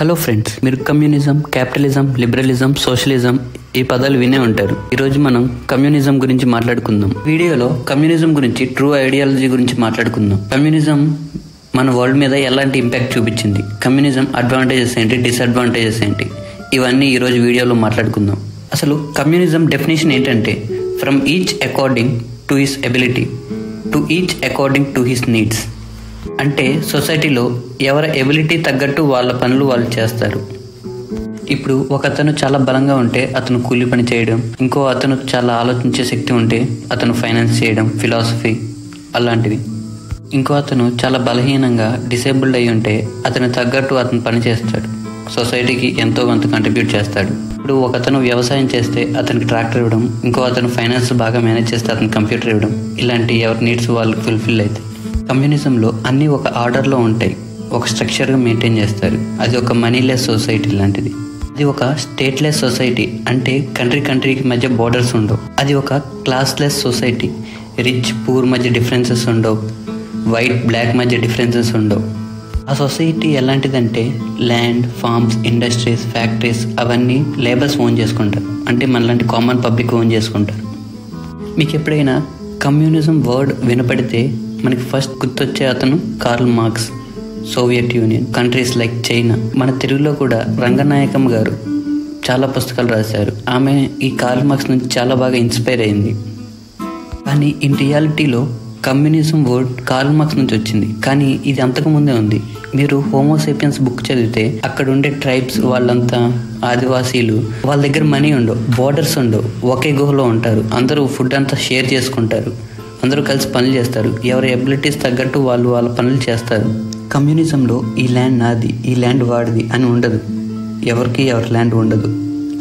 Hello friends, మీరు communism, capitalism, liberalism, socialism ఈ పదాలు వినే ఉంటారు. ఈరోజు మనం కమ్యూనిజం గురించి మాట్లాడుకుందాం. వీడియోలో కమ్యూనిజం గురించి, ట్రూ ఐడియాలజీ గురించి మాట్లాడుకుందాం. కమ్యూనిజం మన వరల్డ్ మీద ఎలాంటి ఇంపాక్ట్ చూపించింది, కమ్యూనిజం అడ్వాంటేజెస్ ఏంటి, డిసడ్వాంటేజెస్ ఏంటి, ఇవన్నీ ఈరోజు వీడియోలో మాట్లాడుకుందాం. అసలు కమ్యూనిజం డెఫినేషన్ ఏంటంటే, from each according to his ability, to each according to his needs. అంటే సొసైటీలో ఎవరి ఎబిలిటీ తగ్గట్టు వాళ్ళ పనులు వాళ్ళు చేస్తారు. ఇప్పుడు ఒక అతను చాలా బలంగా ఉంటే అతను కూలి పని చేయడం, ఇంకో అతను చాలా ఆలోచించే శక్తి ఉంటే అతను ఫైనాన్స్ చేయడం, ఫిలాసఫీ అలాంటివి. ఇంకో అతను చాలా బలహీనంగా డిసేబుల్డ్ అయి ఉంటే అతను తగ్గట్టు అతను పని చేస్తాడు, సొసైటీకి ఎంతో కొంత కంట్రిబ్యూట్ చేస్తాడు. ఇప్పుడు ఒక అతను వ్యవసాయం చేస్తే అతనికి ట్రాక్టర్ ఇవ్వడం, ఇంకో అతను ఫైనాన్స్ బాగా మేనేజ్ చేస్తే అతను కంప్యూటర్ ఇవ్వడం, ఇలాంటి ఎవరి నీడ్స్ వాళ్ళకి ఫుల్ఫిల్ అవుతాయి. కమ్యూనిజంలో అన్నీ ఒక ఆర్డర్లో ఉంటాయి, ఒక స్ట్రక్చర్గా మెయింటైన్ చేస్తారు. అది ఒక మనీలెస్ సొసైటీ లాంటిది. అది ఒక స్టేట్లెస్ సొసైటీ, అంటే కంట్రీకి మధ్య బోర్డర్స్ ఉండవు. అది ఒక క్లాస్లెస్ సొసైటీ, రిచ్ పూర్ మధ్య డిఫరెన్సెస్ ఉండవు, వైట్ బ్లాక్ మధ్య డిఫరెన్సెస్ ఉండవు. ఆ సొసైటీ ఎలాంటిదంటే ల్యాండ్, ఫార్మ్స్, ఇండస్ట్రీస్, ఫ్యాక్టరీస్ అవన్నీ లేబర్స్ ఓన్ చేసుకుంటారు, అంటే మనలాంటి కామన్ పబ్లిక్ ఓన్ చేసుకుంటారు. మీకు ఎప్పుడైనా కమ్యూనిజం వర్డ్ వినపడితే మనకి ఫస్ట్ గుర్తొచ్చే అతను Karl Marx, Soviet union, countries like China. మన తెలుగులో కూడా రంగనాయకమ్మ గారు చాలా పుస్తకాలు రాశారు. ఆమె ఈ కార్ల్ మార్క్స్ నుంచి చాలా బాగా ఇన్స్పైర్ అయింది. కానీ ఇన్ రియాలిటీలో కమ్యూనిజం వర్డ్ కార్ల్ మార్క్స్ నుంచి వచ్చింది, కానీ ఇది అంతకుముందే ఉంది. మీరు హోమోసేపియన్స్ బుక్ చదివితే అక్కడ ఉండే ట్రైబ్స్ వాళ్ళంతా ఆదివాసీలు, వాళ్ళ దగ్గర మనీ ఉండవు, బోర్డర్స్ ఉండవు, ఒకే గుహలో ఉంటారు, అందరూ ఫుడ్ అంతా షేర్ చేసుకుంటారు, అందరూ కలిసి పనులు చేస్తారు, ఎవరి ఎబిలిటీస్ తగ్గట్టు వాళ్ళు వాళ్ళ పనులు చేస్తారు. కమ్యూనిజంలో ఈ ల్యాండ్ నాది, ఈ ల్యాండ్ వాడిది అని ఉండదు, ఎవరికి ఎవరి ల్యాండ్ ఉండదు,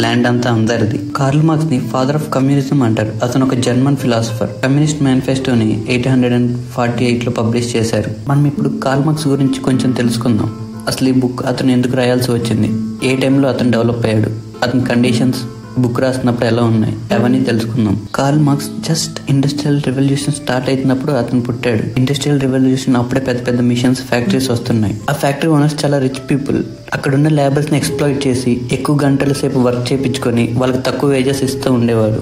ల్యాండ్ అంతా అందరిది. కార్ల్ మార్క్స్ ని ఫాదర్ ఆఫ్ కమ్యూనిజం అంటారు. అతను ఒక జర్మన్ ఫిలాసఫర్. కమ్యూనిస్ట్ మేనిఫెస్టోని 1848లో పబ్లిష్ చేశారు. మనం ఇప్పుడు కార్ల్ మార్క్స్ గురించి కొంచెం తెలుసుకుందాం. అసలు ఈ బుక్ అతను ఎందుకు రాయాల్సి వచ్చింది, ఏ టైంలో అతను డెవలప్ అయ్యాడు, అతని కండిషన్స్ బుక్ రాసినప్పుడు ఎలా ఉన్నాయి, అవన్నీ తెలుసుకుందాం. Karl Marx just industrial revolution start అయినప్పుడు అతను పుట్టాడు. ఇండస్ట్రియల్ రెవల్యూషన్ అప్పుడే పెద్ద పెద్ద మిషన్స్, ఫ్యాక్టరీస్ వస్తున్నాయి. ఆ ఫ్యాక్టరీ ఓనర్స్ చాలా రిచ్ పీపుల్. అక్కడున్న లేబర్స్ ని ఎక్స్ప్లాయిట్ చేసి ఎక్కువ గంటల సేపు వర్క్ చేయించుకొని వాళ్ళకి తక్కువ వేజెస్ ఇస్తూ ఉండేవారు.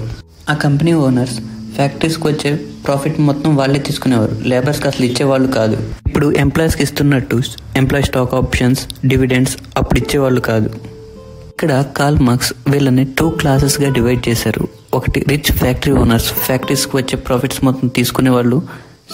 ఆ కంపెనీ ఓనర్స్ ఫ్యాక్టరీస్కి వచ్చే ప్రాఫిట్ మొత్తం వాళ్ళే తీసుకునేవారు, లేబర్స్కి అసలు ఇచ్చేవాళ్ళు కాదు. ఇప్పుడు ఎంప్లాయీస్కి ఇస్తున్నట్టు ఎంప్లాయీ స్టాక్ ఆప్షన్స్, డివిడెండ్స్ అప్పుడు ఇచ్చేవాళ్ళు కాదు. ఇక్కడ కార్ల్ మార్క్స్ వీళ్ళని 2 క్లాసెస్గా డివైడ్ చేశారు. ఒకటి రిచ్ ఫ్యాక్టరీ ఓనర్స్, ఫ్యాక్టరీస్కి వచ్చే ప్రాఫిట్స్ మొత్తం తీసుకునే వాళ్ళు.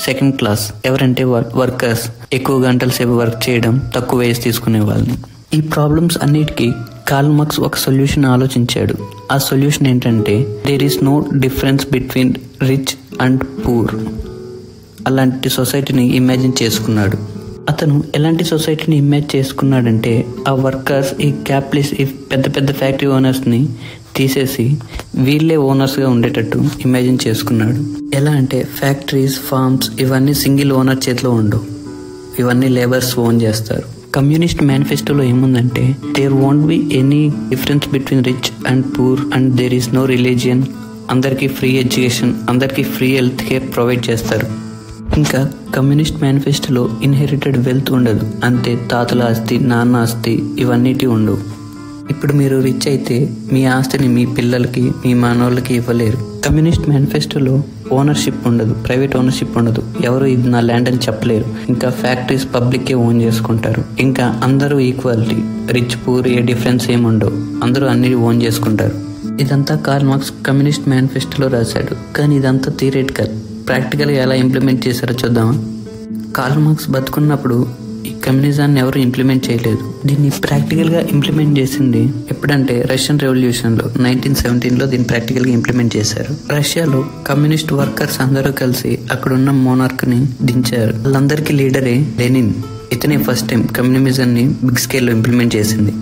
సెకండ్ క్లాస్ ఎవరంటే వర్కర్స్, ఎక్కువ గంటల సేపు వర్క్ చేయడం, తక్కువ వేసి తీసుకునే వాళ్ళని. ఈ ప్రాబ్లమ్స్ అన్నిటికీ కార్ల్ మార్క్స్ ఒక సొల్యూషన్ ఆలోచించాడు. ఆ సొల్యూషన్ ఏంటంటే, there is no difference between rich and poor. అలాంటి సొసైటీని ఇమాజిన్ చేసుకున్నాడు. అతను ఎలాంటి సొసైటీని ఇమేజ్ చేసుకున్నాడంటే, ఆ వర్కర్స్, ఈ క్యాపిటలిస్ట్, ఈ పెద్ద పెద్ద ఫ్యాక్టరీ ఓనర్స్ని తీసేసి వీళ్ళే ఓనర్స్గా ఉండేటట్టు ఇమాజిన్ చేసుకున్నాడు. ఎలా అంటే ఫ్యాక్టరీస్, ఫార్మ్స్ ఇవన్నీ సింగిల్ ఓనర్ చేతిలో ఉండవు, ఇవన్నీ లేబర్స్ ఓన్ చేస్తారు. కమ్యూనిస్ట్ మేనిఫెస్టోలో ఏముందంటే, there won't be any difference between rich and poor and there is no religion, అందరికీ ఫ్రీ ఎడ్యుకేషన్, అందరికీ ఫ్రీ హెల్త్ కేర్ ప్రొవైడ్ చేస్తారు. ఇంకా కమ్యూనిస్ట్ మేనిఫెస్టోలో ఇన్హెరిటెడ్ వెల్త్ ఉండదు, అంతే తాతల ఆస్తి, నాన్న ఆస్తి ఇవన్నిటి ఉండవు. ఇప్పుడు మీరు రిచ్ అయితే మీ ఆస్తిని మీ పిల్లలకి, మీ మానవులకి ఇవ్వలేరు. కమ్యూనిస్ట్ మేనిఫెస్టోలో ఓనర్షిప్ ఉండదు, ప్రైవేట్ ఓనర్షిప్ ఉండదు, ఎవరు ఇది నా ల్యాండ్ అని చెప్పలేరు. ఇంకా ఫ్యాక్టరీస్ పబ్లిక్కే ఓన్ చేసుకుంటారు. ఇంకా అందరూ equality, rich poor a difference ఏముండవు, అందరూ అన్ని ఓన్ చేసుకుంటారు. ఇదంతా కార్ల్ మార్క్స్ కమ్యూనిస్ట్ మేనిఫెస్టోలో రాశాడు. కానీ ఇదంతా థియరిటికల్. ప్రాక్టికల్గా ఎలా ఇంప్లిమెంట్ చేశారో చూద్దామా. కార్ల్ మార్క్స్ బతుకున్నప్పుడు ఈ కమ్యూనిజాన్ని ఎవరు ఇంప్లిమెంట్ చేయలేదు. దీన్ని ప్రాక్టికల్గా ఇంప్లిమెంట్ చేసింది ఎప్పుడంటే రష్యన్ రెవల్యూషన్లో 1917లో దీన్ని ప్రాక్టికల్గా ఇంప్లిమెంట్ చేశారు. రష్యాలో కమ్యూనిస్ట్ వర్కర్స్ అందరూ కలిసి అక్కడున్న మోనార్క్ని దించారు. వాళ్ళందరికీ లీడరే లెనిన్. ఇతనే ఫస్ట్ టైం కమ్యూనిజాన్ని బిగ్ స్కేల్లో ఇంప్లిమెంట్ చేసింది.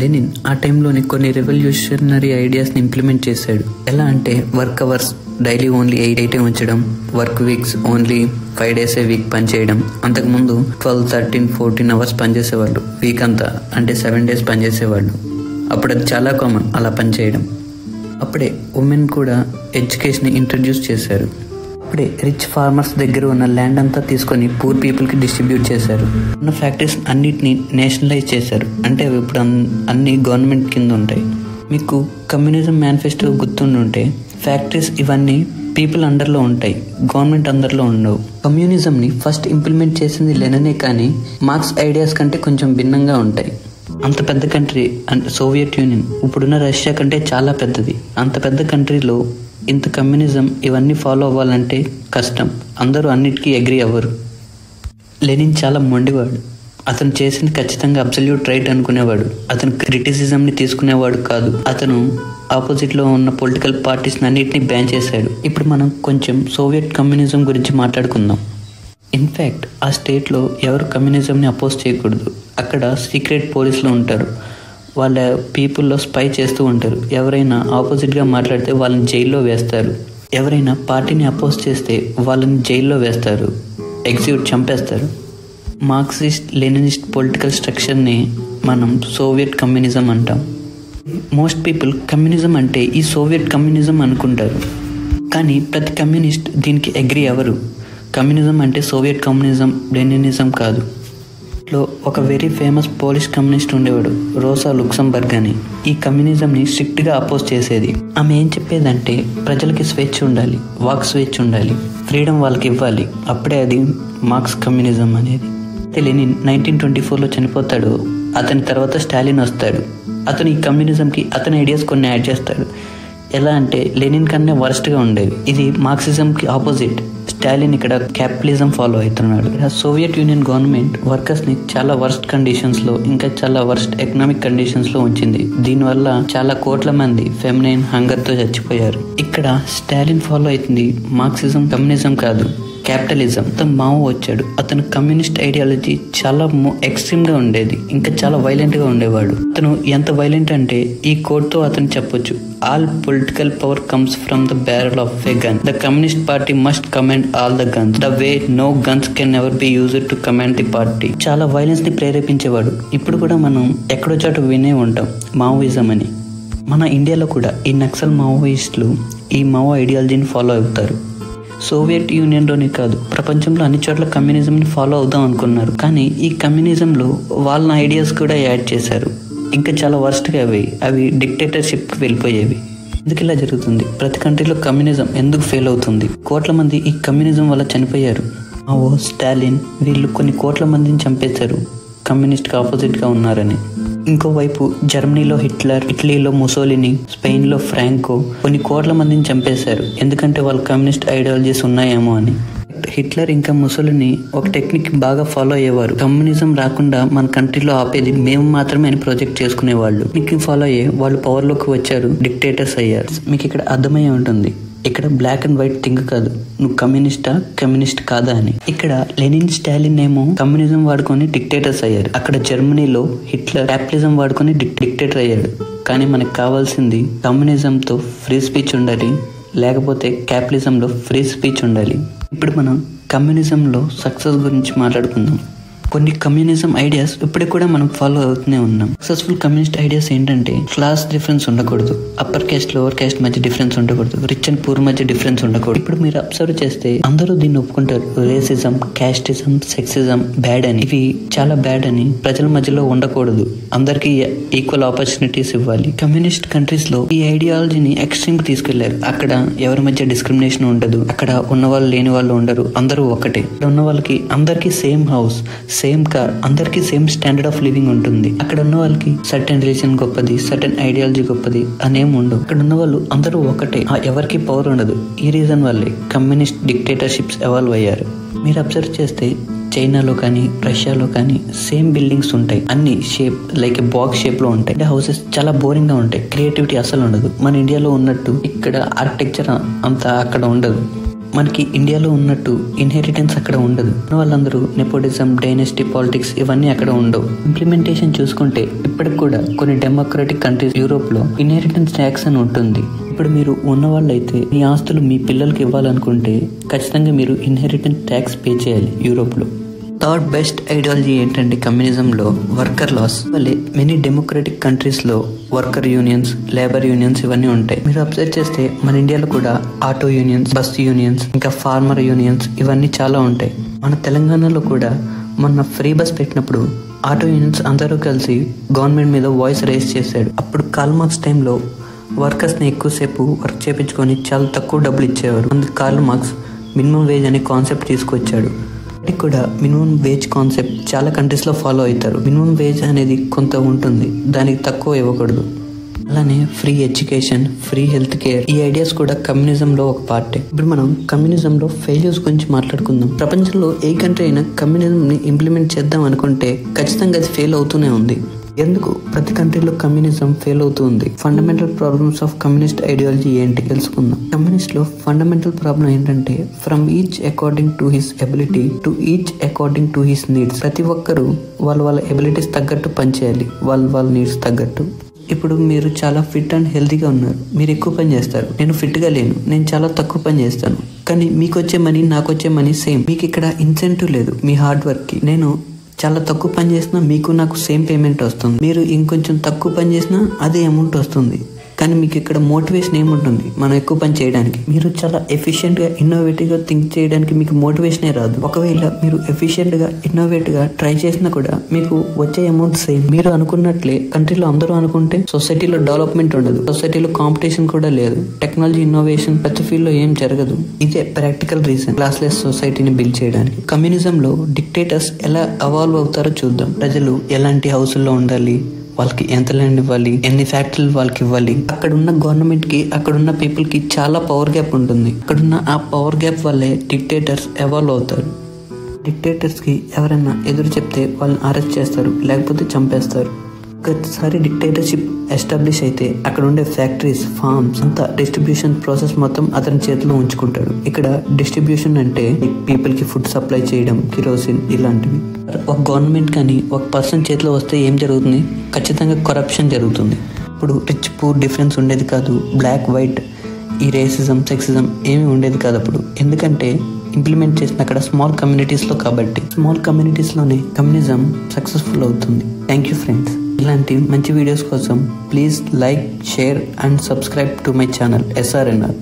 లెనిన్ ఆ టైంలోని కొన్ని రెవల్యూషనరీ ఐడియాస్ని ఇంప్లిమెంట్ చేశాడు. ఎలా అంటే వర్క్ అవర్స్ డైలీ ఓన్లీ 8 ఉంచడం, వర్క్ వీక్స్ ఓన్లీ 5 days ఏ వీక్ పనిచేయడం. అంతకుముందు 12, 13, 14 hours పనిచేసేవాళ్ళు వీక్ అంతా, అంటే 7 days పనిచేసేవాళ్ళు. అప్పుడు అది చాలా కామన్ అలా పనిచేయడం. అప్పుడే ఉమెన్ కూడా ఎడ్యుకేషన్ ఇంట్రడ్యూస్ చేశారు. ఇప్పుడే రిచ్ ఫార్మర్స్ దగ్గర ఉన్న ల్యాండ్ అంతా తీసుకొని పూర్ పీపుల్కి డిస్ట్రిబ్యూట్ చేశారు. ఉన్న ఫ్యాక్టరీస్ అన్నిటిని నేషనలైజ్ చేశారు. అంటే అవి ఇప్పుడు అన్ని గవర్నమెంట్ కింద ఉంటాయి. మీకు కమ్యూనిజం మేనిఫెస్టో గుర్తుండుంటే ఫ్యాక్టరీస్ ఇవన్నీ పీపుల్ అండర్లో ఉంటాయి, గవర్నమెంట్ అండర్లో ఉండవు. కమ్యూనిజంని ఫస్ట్ ఇంప్లిమెంట్ చేసింది లెనినే, కానీ మార్క్స్ ఐడియాస్ కంటే కొంచెం భిన్నంగా ఉంటాయి. అంత పెద్ద కంట్రీ అంటే సోవియట్ యూనియన్ ఇప్పుడున్న రష్యా కంటే చాలా పెద్దది. అంత పెద్ద కంట్రీలో ఇంత కమ్యూనిజం ఇవన్నీ ఫాలో అవ్వాలంటే కష్టం. అందరూ అన్నిటికీ అగ్రీ అవ్వరు. లెనిన్ చాలా మొండివాడు. అతను చేసింది ఖచ్చితంగా అబ్సల్యూట్ రైట్ అనుకునేవాడు. అతను క్రిటిసిజంని తీసుకునేవాడు కాదు. అతను ఆపోజిట్లో ఉన్న పొలిటికల్ పార్టీస్ని అన్నిటినీ బ్యాన్ చేశాడు. ఇప్పుడు మనం కొంచెం సోవియట్ కమ్యూనిజం గురించి మాట్లాడుకుందాం. ఇన్ఫ్యాక్ట్ ఆ స్టేట్లో ఎవరు కమ్యూనిజంని అపోజ్ చేయకూడదు. అక్కడ సీక్రెట్ పోలీసులు ఉంటారు. వాళ్ళ పీపుల్లో స్పై చేస్తూ ఉంటారు. ఎవరైనా ఆపోజిట్గా మాట్లాడితే వాళ్ళని జైల్లో వేస్తారు. ఎవరైనా పార్టీని అపోజ్ చేస్తే వాళ్ళని జైల్లో వేస్తారు, ఎగ్జిక్యూట్ చంపేస్తారు. మార్క్సిస్ట్ లెనినిస్ట్ పొలిటికల్ స్ట్రక్చర్ని మనం సోవియట్ కమ్యూనిజం అంటాం. మోస్ట్ పీపుల్ కమ్యూనిజం అంటే ఈ సోవియట్ కమ్యూనిజం అనుకుంటారు, కానీ ప్రతి కమ్యూనిస్ట్ దీనికి అగ్రీ అవ్వరు. కమ్యూనిజం అంటే సోవియట్ కమ్యూనిజం, లెనినిజం కాదు. లో ఒక వెరీ ఫేమస్ పోలిష్ కమ్యూనిస్ట్ ఉండేవాడు, రోసా లుక్సెంబర్గ్ అని. ఈ కమ్యూనిజంని స్ట్రిక్ట్గా అపోజ్ చేసేది. ఆమె ఏం చెప్పేదంటే ప్రజలకి స్వేచ్ఛ ఉండాలి, వాక్ స్వేచ్ఛ ఉండాలి, ఫ్రీడమ్ వాళ్ళకి ఇవ్వాలి. అప్పుడే అది మార్క్స్ కమ్యూనిజం అనేది. లెనిన్ 1924లో చనిపోతాడు. అతని తర్వాత స్టాలిన్ వస్తాడు. అతను ఈ కమ్యూనిజంకి అతని ఐడియాస్ కొన్ని యాడ్ చేస్తాడు. ఎలా అంటే లెనిన్ కన్నా వర్స్ట్గా ఉండేవి. ఇది మార్క్సిజంకి ఆపోజిట్. స్టాలిన్ ఇక్కడ క్యాపిటలిజం ఫాలో అవుతున్నాడు. సోవియట్ యూనియన్ గవర్నమెంట్ వర్కర్స్ని చాలా వర్స్ట్ కండిషన్స్లో, ఇంకా చాలా వర్స్ట్ ఎకనామిక్ కండిషన్స్లో ఉంచింది. దీనివల్ల చాలా కోట్ల మంది ఫెమినైన్ హంగర్తో చచ్చిపోయారు. ఇక్కడ స్టాలిన్ ఫాలో అవుతుంది మార్క్సిజం, కమ్యూనిజం కాదు, క్యాపిటలిజం. అతను మావో వచ్చాడు. అతను కమ్యూనిస్ట్ ఐడియాలజీ చాలా ఎక్స్ట్రీమ్గా ఉండేది, ఇంకా చాలా వైలెంట్గా ఉండేవాడు. అతను ఎంత వైలెంట్ అంటే ఈ కోడ్తో అతను చెప్పొచ్చు, all political power comes from the barrel of a gun. The communist party must command all the guns. The way no guns can never be used to command the party. చాలా violence ని ప్రేరేపించేవాడు. ఇప్పుడు కూడా మనం ఎక్కడో చోట వినే ఉంటాం మావోయిజం అని. మన ఇండియాలో కూడా ఈ నక్సల్ మావోయిస్టులు ఈ మావో ఐడియాలజీని ఫాలో అవుతారు. సోవియట్ యూనియన్లోనే కాదు, ప్రపంచంలో అన్ని చోట్ల కమ్యూనిజంని ఫాలో అవుదాం అనుకున్నారు. కానీ ఈ కమ్యూనిజంలో వాళ్ళ ఐడియాస్ కూడా యాడ్ చేశారు. ఇంకా చాలా వర్స్ట్గా అవి డిక్టేటర్షిప్కి వెళ్ళిపోయేవి. ఎందుకు ఇలా జరుగుతుంది? ప్రతి కంట్రీలో కమ్యూనిజం ఎందుకు ఫెయిల్ అవుతుంది? కోట్ల మంది ఈ కమ్యూనిజం వల్ల చనిపోయారు. మావో, స్టాలిన్ వీళ్ళు కొన్ని కోట్ల మందిని చంపేశారు కమ్యూనిస్ట్కి ఆపోజిట్గా ఉన్నారని. ఇంకోవైపు జర్మనీలో హిట్లర్, ఇటలీలో ముసోలిని, స్పెయిన్లో ఫ్రాంకో కొన్ని కోట్ల మందిని చంపేశారు. ఎందుకంటే వాళ్ళు కమ్యూనిస్ట్ ఐడియాలజీస్ ఉన్నాయేమో అని. హిట్లర్ ఇంకా ముసోలిని ఒక టెక్నిక్ బాగా ఫాలో అయ్యేవారు. కమ్యూనిజం రాకుండా మన కంట్రీలో ఆపేది మేము మాత్రమే అని ప్రొజెక్ట్ చేసుకునేవాళ్ళు. మీకు ఫాలో అయ్యే వాళ్ళు పవర్లోకి వచ్చారు, డిక్టేటర్స్ అయ్యారు. మీకు ఇక్కడ అర్థమయ్యే ఉంటుంది, ఇక్కడ బ్లాక్ అండ్ వైట్ థింగ్ కాదు, నువ్వు కమ్యూనిస్టా కమ్యూనిస్ట్ కాదా అని. ఇక్కడ లెనిన్, స్టాలిన్ ఏమో కమ్యూనిజం వాడుకొని డిక్టేటర్స్ అయ్యారు. అక్కడ జర్మనీలో హిట్లర్ క్యాపిటలిజం వాడుకొని డిక్టేటర్ అయ్యాడు. కానీ మనకు కావాల్సింది కమ్యూనిజంతో ఫ్రీ స్పీచ్ ఉండాలి, లేకపోతే క్యాపిటలిజంలో ఫ్రీ స్పీచ్ ఉండాలి. ఇప్పుడు మనం కమ్యూనిజంలో సక్సెస్ గురించి మాట్లాడుకుందాం. కొన్ని కమ్యూనిజం ఐడియాస్ ఇప్పటికి కూడా మనం ఫాలో అవుతూనే ఉన్నాం. సక్సెస్ఫుల్ కమ్యూనిస్ట్ ఐడియాస్ ఏంటంటే క్లాస్ డిఫరెన్స్ ఉండకూడదు, అప్పర్ క్యాస్ట్ లోవర్ క్యాస్ట్ మధ్య డిఫరెన్స్ ఉండకూడదు, రిచ్ అండ్ పూర్ మధ్య డిఫరెన్స్ ఉండకూడదు. ఇప్పుడు మీరు అబ్జర్వ్ చేస్తే అందరూ దీన్ని ఒప్పుకుంటారు. రేసిజం, క్యాస్టిజం, సెక్సిజం బ్యాడ్ అని, ఇవి చాలా బ్యాడ్ అని, ప్రజల మధ్యలో ఉండకూడదు, అందరికీ ఈక్వల్ ఆపర్చునిటీస్ ఇవ్వాలి. కమ్యూనిస్ట్ కంట్రీస్ లో ఈ ఐడియాలజీని ఎక్స్ట్రీమ్ కి తీసుకెళ్లారు. అక్కడ ఎవరి మధ్య డిస్క్రిమినేషన్ ఉండదు, అక్కడ ఉన్న వాళ్ళు లేని వాళ్ళు ఉండరు, అందరూ ఒకటే. ఉన్న వాళ్ళకి అందరికీ సేమ్ హౌస్, సేమ్ కార్, అందరికీ సేమ్ స్టాండర్డ్ ఆఫ్ లివింగ్ ఉంటుంది. అక్కడ ఉన్న వాళ్ళకి సర్టెన్ రిలీజన్ గొప్పది, సర్టెన్ ఐడియాలజీ గొప్పది అనేం ఉండవు. అక్కడ ఉన్న వాళ్ళు అందరూ ఒకటే, ఎవరికి పవర్ ఉండదు. ఈ రీజన్ వల్లే కమ్యూనిస్ట్ డిక్టేటర్షిప్స్ ఎవాల్వ్ అయ్యారు. మీరు అబ్జర్వ్ చేస్తే చైనాలో కానీ రష్యాలో కానీ సేమ్ బిల్డింగ్స్ ఉంటాయి, అన్ని షేప్ లైక్ బాక్స్ షేప్ లో ఉంటాయి. హౌసెస్ చాలా బోరింగ్ గా ఉంటాయి, క్రియేటివిటీ అసలు ఉండదు. మన ఇండియాలో ఉన్నట్టు ఇక్కడ ఆర్కిటెక్చర్ అంతా అక్కడ ఉండదు. మనకి ఇండియాలో ఉన్నట్టు ఇన్హెరిటెన్స్ అక్కడ ఉండదు. వాళ్ళందరూ నెపోటిజం, డైనెస్టీ పాలిటిక్స్ ఇవన్నీ అక్కడ ఉండవు. ఇంప్లిమెంటేషన్ చూసుకుంటే ఇప్పటికి కూడా కొన్ని డెమోక్రటిక్ కంట్రీస్ యూరోప్ లో ఇన్హెరిటెన్స్ ట్యాక్స్ అని ఉంటుంది. ఇప్పుడు మీరు ఉన్నవాళ్ళైతే మీ ఆస్తులు మీ పిల్లలకి ఇవ్వాలనుకుంటే ఖచ్చితంగా మీరు ఇన్హెరిటెన్స్ ట్యాక్స్ పే చేయాలి యూరోప్ లో. థర్డ్ బెస్ట్ ఐడియాలజీ ఏంటంటే కమ్యూనిజంలో వర్కర్ లాస్. మళ్ళీ మెనీ డెమోక్రటిక్ కంట్రీస్ లో వర్కర్ యూనియన్స్, లేబర్ యూనియన్స్ ఇవన్నీ ఉంటాయి. మీరు అబ్జర్వ్ చేస్తే మన ఇండియాలో కూడా ఆటో యూనియన్స్, బస్ యూనియన్స్, ఇంకా ఫార్మర్ యూనియన్స్ ఇవన్నీ చాలా ఉంటాయి. మన తెలంగాణలో కూడా మొన్న ఫ్రీ బస్ పెట్టినప్పుడు ఆటో యూనియన్స్ అందరూ కలిసి గవర్నమెంట్ మీద వాయిస్ రేస్ చేశాడు. అప్పుడు కార్ల్ మార్క్స్ టైంలో వర్కర్స్ ని ఎక్కువసేపు వర్క్ చేయించుకొని చాలా తక్కువ డబ్బులు ఇచ్చేవారు. అందుకు కార్ల్ మార్క్స్ మినిమం వేజ్ అనే కాన్సెప్ట్ తీసుకొచ్చాడు. కూడా మినిమం వేజ్ కాన్సెప్ట్ చాలా కంట్రీస్ లో ఫాలో అవుతారు. మినిమం వేజ్ అనేది కొంత ఉంటుంది, దానికి తక్కువ ఇవ్వకూడదు. అలానే free education, free health care, ఈ ఐడియాస్ కూడా కమ్యూనిజం లో ఒక పార్టే. ఇప్పుడు మనం కమ్యూనిజం లో ఫెయిల్యూర్స్ గురించి మాట్లాడుకుందాం. ప్రపంచంలో ఏ కంట్రీ అయినా కమ్యూనిజం ని ఇంప్లిమెంట్ చేద్దాం అనుకుంటే ఖచ్చితంగా అది ఫెయిల్ అవుతూనే ఉంది. ఎందుకు ప్రతి కంట్రీలో కమ్యూనిజం ఫెయిల్ అవుతుంది? Fundamental problems of communist ideology ఏంటి తెలుసుకుందాం. కమ్యూనిస్ట్ లో ఫండమెంటల్ ప్రాబ్లం ఏంటంటే from each according to his ability to each according to his needs. ప్రతి ఒక్కరు వాళ్ళ ఎబిలిటీస్ తగ్గట్టు పనిచేయాలి, వాళ్ళ నీడ్స్ తగ్గట్టు. ఇప్పుడు మీరు చాలా ఫిట్ అండ్ హెల్తీగా ఉన్నారు, మీరు ఎక్కువ పని చేస్తారు. నేను ఫిట్ గా లేను, నేను చాలా తక్కువ పని చేస్తాను. కానీ మీకు వచ్చే మనీ నాకు వచ్చే మనీ సేమ్. మీకు ఇక్కడ ఇన్సెంటివ్ లేదు మీ హార్డ్ వర్క్ కి. నేను చాలా తక్కువ పని చేసినా మీకు నాకు సేమ్ పేమెంట్ వస్తుంది. మీరు ఇంకొంచెం తక్కువ పని చేసినా అదే అమౌంట్ వస్తుంది. కానీ మీకు ఇక్కడ మోటివేషన్ ఏముంటుంది మనం ఎక్కువ పని చేయడానికి? మీరు చాలా ఎఫిషియెంట్ గా, ఇన్నోవేటివ్ గా థింక్ చేయడానికి మీకు మోటివేషనే రాదు. ఒకవేళ మీరు ఎఫిషియెంట్ గా, ఇన్నోవేటివ్ గా ట్రై చేసినా కూడా మీకు వచ్చే అమౌంట్ సేమ్. మీరు అనుకున్నట్లే కంట్రీలో అందరూ అనుకుంటే సొసైటీలో డెవలప్మెంట్ ఉండదు, సొసైటీలో కాంపిటీషన్ కూడా లేదు, టెక్నాలజీ ఇన్నోవేషన్ ప్రతి ఫీల్డ్ లో ఏం జరగదు. ఇదే ప్రాక్టికల్ రీజన్ క్లాస్లెస్ సొసైటీని బిల్డ్ చేయడానికి. కమ్యూనిజం లో డిక్టేటర్స్ ఎలా అవాల్వ్ అవుతారో చూద్దాం. ప్రజలు ఎలాంటి హౌసుల్లో ఉండాలి, వాళ్ళకి ఎంత ల్యాండ్ ఇవ్వాలి, ఎన్ని ఫ్యాక్టరీలు వాళ్ళకి ఇవ్వాలి. అక్కడున్న గవర్నమెంట్ కి, అక్కడున్న పీపుల్ కి చాలా పవర్ గ్యాప్ ఉంటుంది. అక్కడున్న ఆ పవర్ గ్యాప్ వల్లే డిక్టేటర్స్ ఎవాల్వ్ అవుతారు. డిక్టేటర్స్ కి ఎవరైనా ఎదురు చెప్తే వాళ్ళని అరెస్ట్ చేస్తారు, లేకపోతే చంపేస్తారు. ఒకసారి డిక్టేటర్షిప్ ఎస్టాబ్లిష్ అయితే అక్కడ ఉండే ఫ్యాక్టరీస్, ఫార్మ్స్ అంతా డిస్ట్రిబ్యూషన్ ప్రాసెస్ మొత్తం అతని చేతిలో ఉంచుకుంటాడు. ఇక్కడ డిస్ట్రిబ్యూషన్ అంటే పీపుల్ కి ఫుడ్ సప్లై చేయడం, కిరోసిన్ ఇలాంటివి. ఒక గవర్నమెంట్ కానీ ఒక పర్సన్ చేతిలో వస్తే ఏం జరుగుతుంది? ఖచ్చితంగా కరప్షన్ జరుగుతుంది. ఇప్పుడు రిచ్ పూర్ డిఫరెన్స్ ఉండేది కాదు, బ్లాక్ వైట్ ఈ రేసిజం, సెక్సిజం ఏమీ ఉండేది కాదు అప్పుడు. ఎందుకంటే ఇంప్లిమెంట్ చేసిన అక్కడ స్మాల్ కమ్యూనిటీస్ లో కాబట్టి. స్మాల్ కమ్యూనిటీస్ లోనే కమ్యూనిజం సక్సెస్ఫుల్ అవుతుంది. Thank you friends. ఇలాంటి మంచి వీడియోస్ కోసం please like, share and subscribe to my channel SRNR.